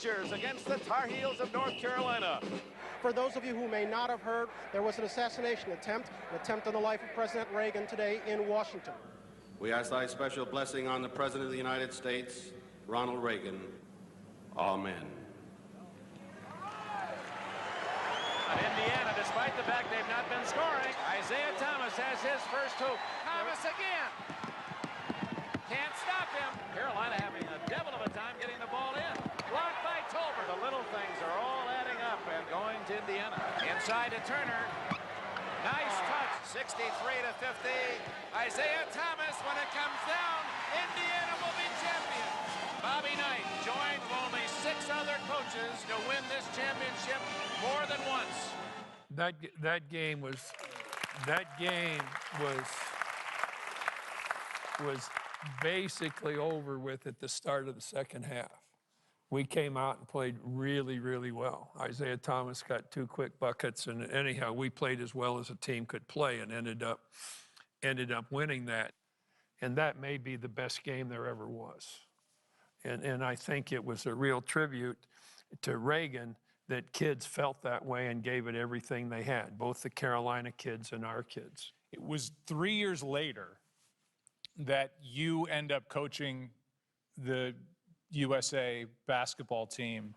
Hoosiers against the Tar Heels of North Carolina. For those of you who may not have heard, there was an assassination attempt, on the life of President Reagan today in Washington. We ask thy special blessing on the President of the United States, Ronald Reagan. Amen. Indiana, despite the fact they've not been scoring, Isaiah Thomas has his first hoop. Thomas again. Can't stop him. Carolina having a devil of a time getting the ball in. Blocked by Tolbert. The little things are all adding up and going to Indiana. Inside to Turner. Nice touch. 63-50. Isaiah Thomas, when it comes down, Indiana will be champions. Bobby Knight joined only 6 other coaches to win this championship more than once. That game was basically over with at the start of the second half. We came out and played really, really well. Isaiah Thomas got 2 quick buckets, and anyhow, we played as well as a team could play and ended up winning that. And that may be the best game there ever was. And I think it was a real tribute to Reagan that kids felt that way and gave it everything they had, both the Carolina kids and our kids. It was 3 years later that you end up coaching the USA basketball team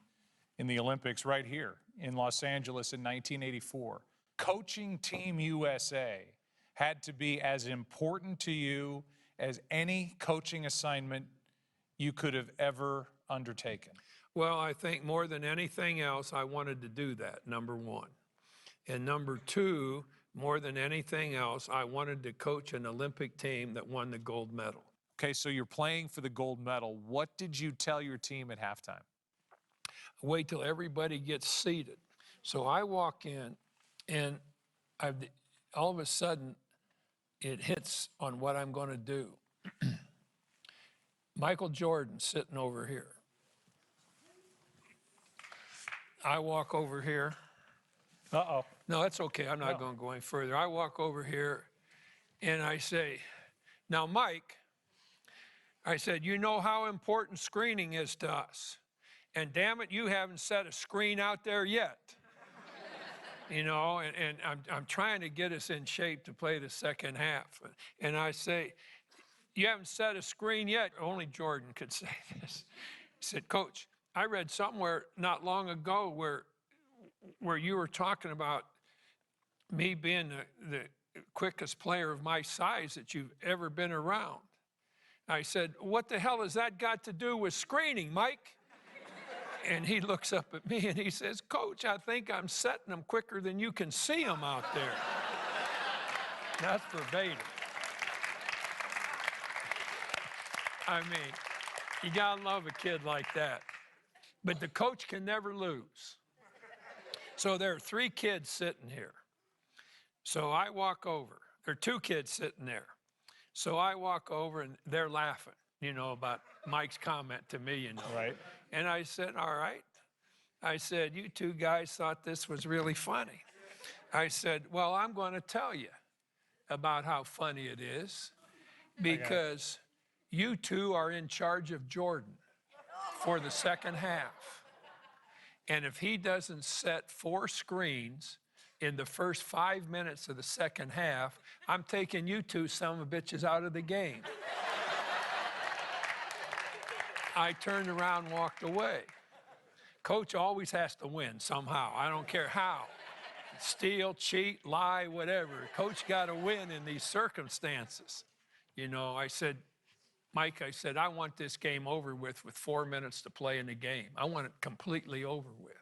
in the Olympics right here in Los Angeles in 1984. Coaching Team USA had to be as important to you as any coaching assignment you could have ever undertaken. Well, I think more than anything else, I wanted to do that, number one. And number two, more than anything else, I wanted to coach an Olympic team that won the gold medal. Okay, so you're playing for the gold medal. What did you tell your team at halftime? Wait till everybody gets seated. So I walk in, and all of a sudden, it hits on what I'm going to do. Michael Jordan sitting over here. I walk over here. Uh-oh. No, that's okay. I'm not going to go any further. I walk over here, and I say, now, Mike, I said, you know how important screening is to us. And damn it, you haven't set a screen out there yet. You know, and I'm trying to get us in shape to play the second half. And I say, you haven't set a screen yet. Only Jordan could say this. He said, Coach, I read somewhere not long ago where you were talking about me being the quickest player of my size that you've ever been around. I said, what the hell has that got to do with screening, Mike? And he looks up at me and he says, Coach, I think I'm setting them quicker than you can see them out there. That's verbatim. I mean, you gotta love a kid like that. But the coach can never lose. So there are 3 kids sitting here. So I walk over. There are 2 kids sitting there. So I walk over and they're laughing, you know, about Mike's comment to me, you know. Right. And I said, all right. I said, you 2 guys thought this was really funny. I said, well, I'm going to tell you about how funny it is because you 2 are in charge of Jordan for the second half. And if he doesn't set 4 screens in the first 5 minutes of the second half, I'm taking you 2 son of bitches out of the game. I turned around and walked away. Coach always has to win somehow. I don't care how. Steal, cheat, lie, whatever. Coach got to win in these circumstances. You know, I said, Mike, I said, I want this game over with 4 minutes to play in the game. I want it completely over with.